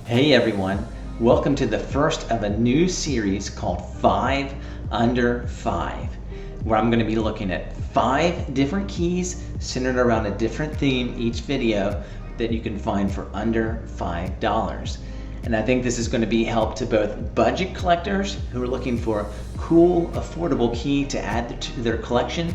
Hey everyone, welcome to the first of a new series called 5 Under 5, where I'm going to be looking at 5 different keys centered around a different theme each video that you can find for under $5. And I think this is going to be help to both budget collectors who are looking for a cool, affordable key to add to their collection,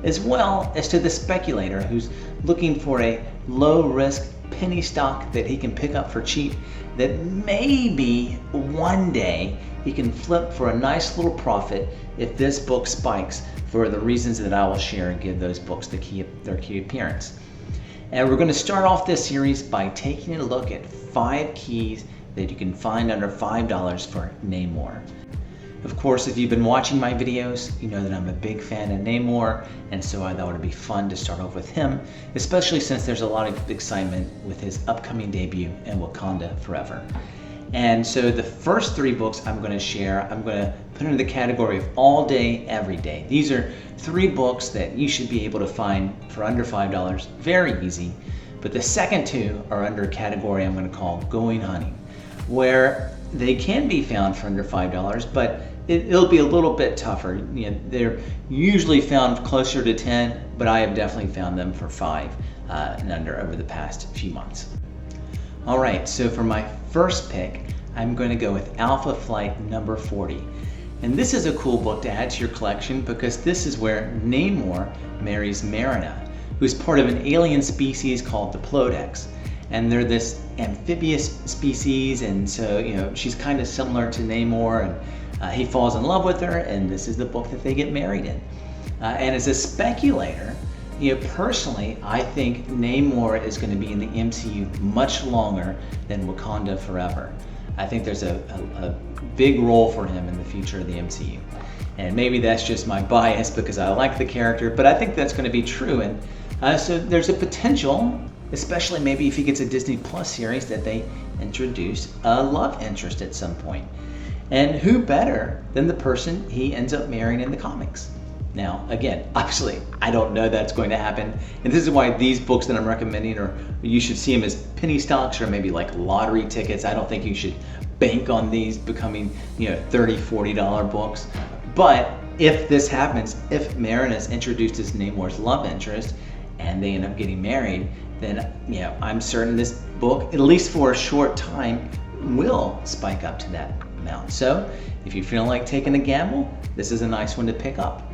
as well as to the speculator who's looking for a low-risk penny stock that he can pick up for cheap that maybe one day he can flip for a nice little profit if this book spikes for the reasons that I will share and give those books their key appearance. And we're going to start off this series by taking a look at 5 keys that you can find under $5 for Namor. Of course, if you've been watching my videos, you know that I'm a big fan of Namor, and so I thought it'd be fun to start off with him, especially since there's a lot of excitement with his upcoming debut in Wakanda Forever. And so the first 3 books I'm going to share, I'm going to put into the category of all day, every day. These are 3 books that you should be able to find for under $5, very easy. But the second 2 are under a category I'm going to call going hunting, where they can be found for under $5, but it'll be a little bit tougher. You know, they're usually found closer to 10, but I have definitely found them for 5 and under over the past few months. All right, so for my first pick, I'm going to go with Alpha Flight number 40. And this is a cool book to add to your collection because this is where Namor marries Marina, who's part of an alien species called the Plodex. And they're this amphibious species, and so she's kind of similar to Namor, and he falls in love with her, and this is the book that they get married in. And as a speculator, personally, I think Namor is going to be in the MCU much longer than Wakanda Forever. I think there's a big role for him in the future of the MCU. And maybe that's just my bias because I like the character, but I think that's going to be true. And so there's a potential, especially maybe if he gets a Disney Plus series, that they introduce a love interest at some point. And who better than the person he ends up marrying in the comics? Now, again, obviously, I don't know that's going to happen. And this is why these books that I'm recommending, or you should see them as penny stocks or maybe like lottery tickets. I don't think you should bank on these becoming, $30, $40 books. But if this happens, if Marin is introduced as Namor's love interest and they end up getting married, then I'm certain this book, at least for a short time, will spike up to that amount. So if you feel like taking a gamble, this is a nice one to pick up.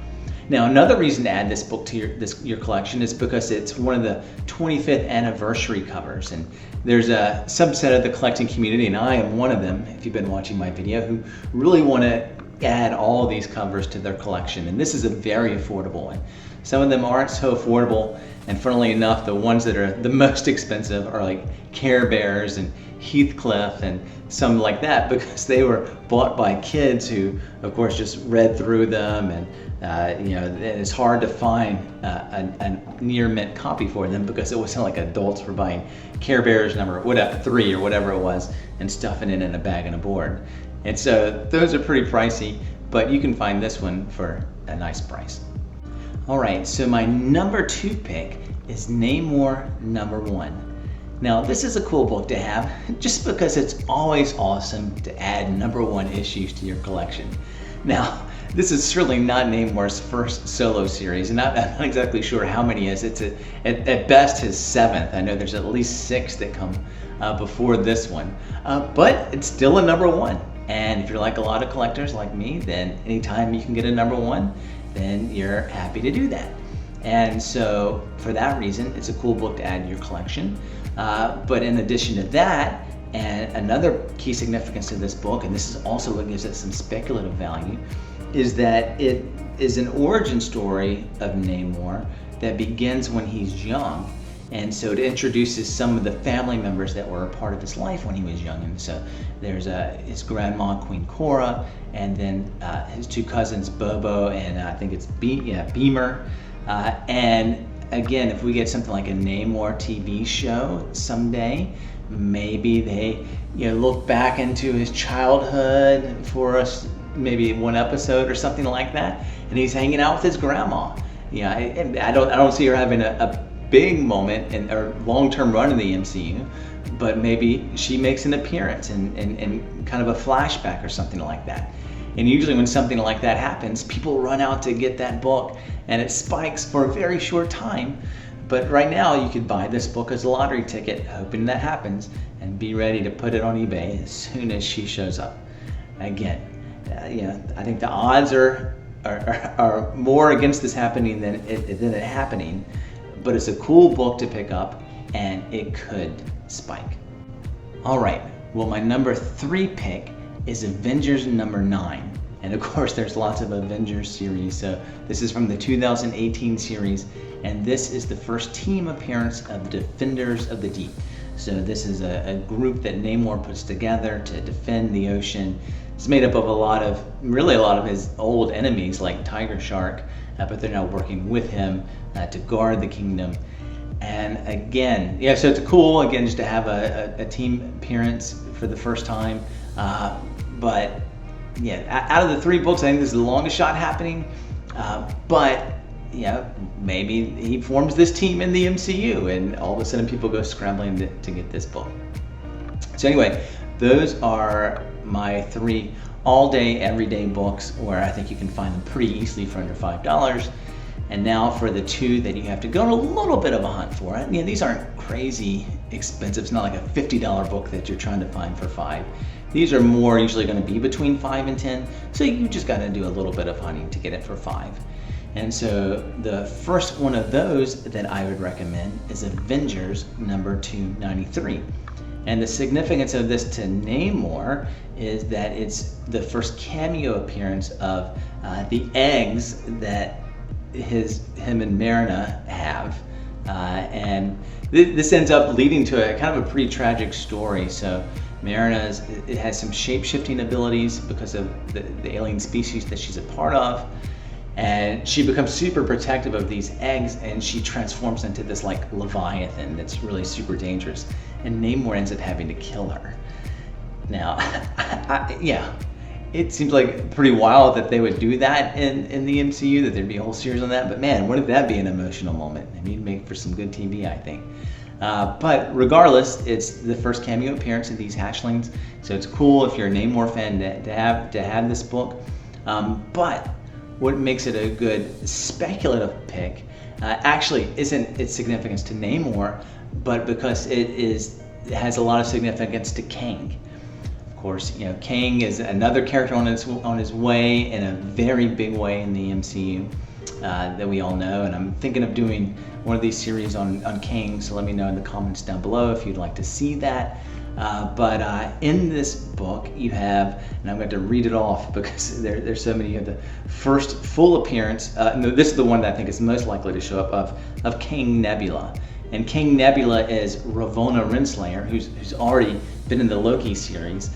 Now, another reason to add this book to your collection is because it's one of the 25th anniversary covers, and there's a subset of the collecting community, and I am one of them, if you've been watching my video, who really want to add all of these covers to their collection, and this is a very affordable one. Some of them aren't so affordable, and funnily enough, the ones that are the most expensive are like Care Bears and Heathcliff and some like that, because they were bought by kids who, of course, just read through them, and it's hard to find a near mint copy for them because it wasn't like adults were buying Care Bears number 3 or whatever it was and stuffing it in a bag and a board. And so those are pretty pricey, but you can find this one for a nice price. All right, so my number 2 pick is Namor number 1. Now, this is a cool book to have just because it's always awesome to add number 1 issues to your collection. Now, this is certainly not Namor's first solo series, and I'm not exactly sure how many is. It's at best his 7th. I know there's at least 6 that come before this one, but it's still a number 1. And if you're like a lot of collectors like me, then anytime you can get a number 1, then you're happy to do that. And so for that reason, it's a cool book to add to your collection. But in addition to that, and another key significance to this book, and this is also what gives it some speculative value, is that it is an origin story of Namor that begins when he's young. And so it introduces some of the family members that were a part of his life when he was young. And so there's his grandma, Queen Cora, and then his 2 cousins, Bobo, and I think it's Beamer. And again, if we get something like a Namor TV show someday, maybe they look back into his childhood for us, maybe 1 episode or something like that, and he's hanging out with his grandma. I don't see her having a big moment or long-term run in the MCU, but maybe she makes an appearance in kind of a flashback or something like that. And usually when something like that happens, people run out to get that book, and it spikes for a very short time. But right now you could buy this book as a lottery ticket, hoping that happens, and be ready to put it on eBay as soon as she shows up. Again, I think the odds are more against this happening than it happening, but it's a cool book to pick up, and it could spike. All right, well, my number 3 pick is Avengers number 9. And of course, there's lots of Avengers series. So this is from the 2018 series, and this is the first team appearance of Defenders of the Deep. So this is a group that Namor puts together to defend the ocean. It's made up of a lot of his old enemies like Tiger Shark, but they're now working with him to guard the kingdom. And again, so it's cool, again, just to have a team appearance for the first time. But out of the 3 books, I think this is the longest shot happening. But maybe he forms this team in the MCU, and all of a sudden people go scrambling to get this book. So anyway, those are my 3 all-day, everyday books where I think you can find them pretty easily for under $5. And now for the 2 that you have to go on a little bit of a hunt for. These aren't crazy expensive. It's not like a $50 book that you're trying to find for $5. These are more usually going to be between $5 and $10. So you just got to do a little bit of hunting to get it for $5. And so the first one of those that I would recommend is Avengers number 293. And the significance of this to Namor is that it's the first cameo appearance of the eggs that him and Marina have. And this ends up leading to a kind of a pretty tragic story. So Marina has some shape-shifting abilities because of the alien species that she's a part of. And she becomes super protective of these eggs, and she transforms into this like Leviathan that's really super dangerous. And Namor ends up having to kill her. Now, it seems like pretty wild that they would do that in the MCU, that there'd be a whole series on that. But man, wouldn't that be an emotional moment? I mean, it'd make for some good TV, I think. But regardless, it's the first cameo appearance of these hatchlings, so it's cool if you're a Namor fan to have this book. But what makes it a good speculative pick actually isn't its significance to Namor, but because it has a lot of significance to Kang. Of course, Kang is another character on his way in a very big way in the MCU that we all know, and I'm thinking of doing one of these series on Kang, so let me know in the comments down below if you'd like to see that. But in this book you have, and I'm going to read it off because there's so many. You have the first full appearance, this is the one that I think is most likely to show up, of King Nebula. And King Nebula is Ravonna Renslayer, who's already been in the Loki series,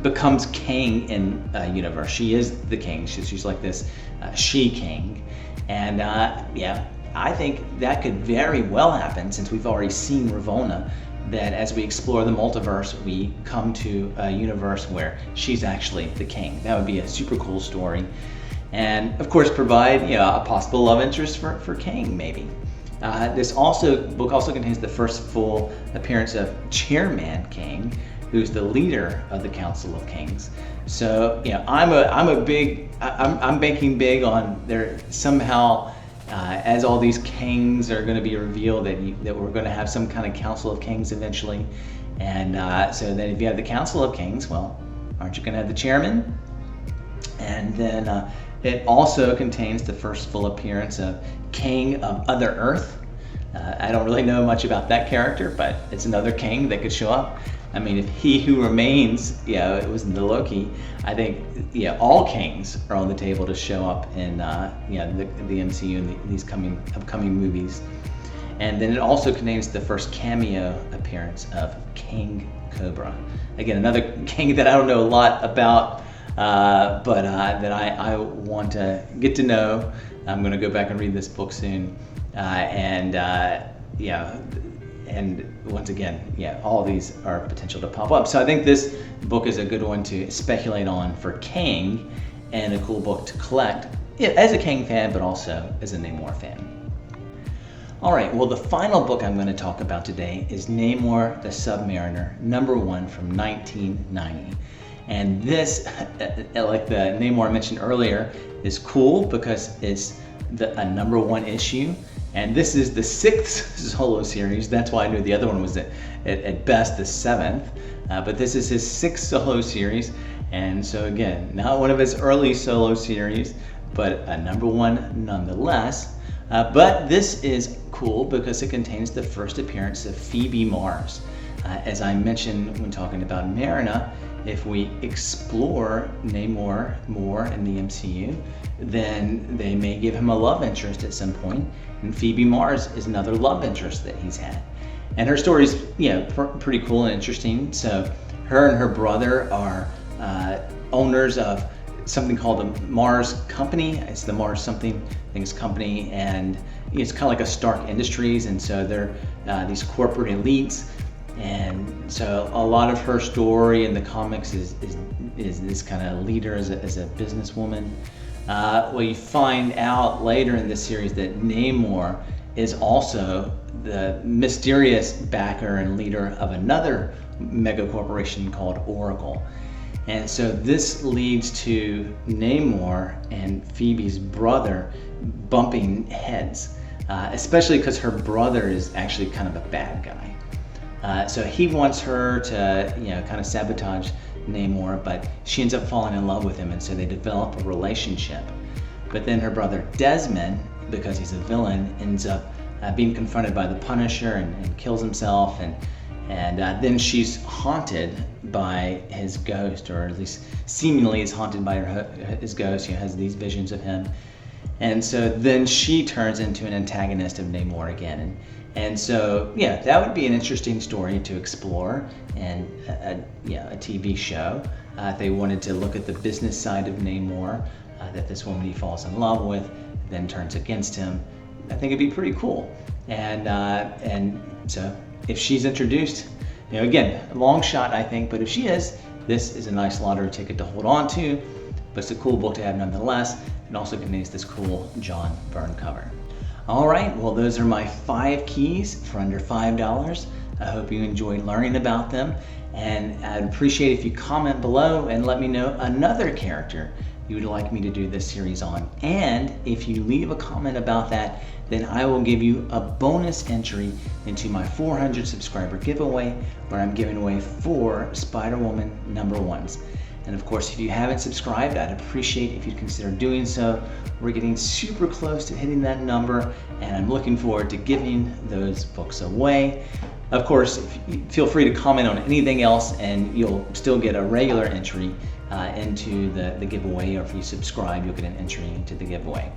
becomes Kang in universe. She is the King. She's like this she-King. And I think that could very well happen, since we've already seen Ravonna, that as we explore the multiverse, we come to a universe where she's actually the King. That would be a super cool story. And of course provide a possible love interest for Kang, maybe. This book also contains the first full appearance of Chairman Kang, who's the leader of the Council of Kings. So I'm banking big on there somehow, as all these kings are going to be revealed, that we're going to have some kind of Council of Kings eventually. And so then if you have the Council of Kings, well, aren't you going to have the chairman? And then it also contains the first full appearance of King of Other Earth. I don't really know much about that character, but it's another king that could show up. I mean, if He Who Remains, it was in the Loki, I think, all kings are on the table to show up in, the MCU and these upcoming movies. And then it also contains the first cameo appearance of King Cobra. Again, another king that I don't know a lot about, but that I want to get to know. I'm going to go back and read this book soon. And once again, all these are potential to pop up. So I think this book is a good one to speculate on for Kang, and a cool book to collect as a Kang fan, but also as a Namor fan. All right, well, the final book I'm going to talk about today is Namor the Submariner, #1 from 1990. And this, like the Namor I mentioned earlier, is cool because it's a #1 issue. And this is the 6th solo series. That's why I knew the other one was at best the 7th. But this is his 6th solo series. And so again, not one of his early solo series, but a #1 nonetheless. But this is cool because it contains the first appearance of Phoebe Mars. As I mentioned when talking about Marina, if we explore Namor more in the MCU, then they may give him a love interest at some point, and Phoebe Mars is another love interest that he's had. And her story's pretty cool and interesting. So her and her brother are owners of something called the Mars Company. It's the Mars something things company, and it's kind of like a Stark Industries, and so they're these corporate elites. And so a lot of her story in the comics is this kind of leader as a businesswoman. Well, you find out later in this series that Namor is also the mysterious backer and leader of another mega corporation called Oracle. And so this leads to Namor and Phoebe's brother bumping heads, especially because her brother is actually kind of a bad guy. So he wants her to, kind of sabotage Namor, but she ends up falling in love with him, and so they develop a relationship. But then her brother Desmond, because he's a villain, ends up being confronted by the Punisher and kills himself, and then she's haunted by his ghost, or at least seemingly is haunted by his ghost. She has these visions of him, and so then she turns into an antagonist of Namor again. And so, that would be an interesting story to explore, and a TV show. If they wanted to look at the business side of Namor, that this woman he falls in love with then turns against him, I think it'd be pretty cool. And so if she's introduced, again, a long shot I think, but if she is, this is a nice lottery ticket to hold on to. But it's a cool book to have nonetheless. It also contains this cool John Byrne cover. All right, well, those are my 5 keys for under $5. I hope you enjoyed learning about them, and I'd appreciate if you comment below and let me know another character you would like me to do this series on. And if you leave a comment about that, then I will give you a bonus entry into my 400 subscriber giveaway, where I'm giving away 4 Spider-Woman #1s. And of course, if you haven't subscribed, I'd appreciate if you'd consider doing so. We're getting super close to hitting that number, and I'm looking forward to giving those books away. Of course, feel free to comment on anything else, and you'll still get a regular entry into the giveaway, or if you subscribe, you'll get an entry into the giveaway.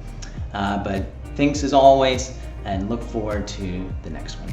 But thanks as always, and look forward to the next one.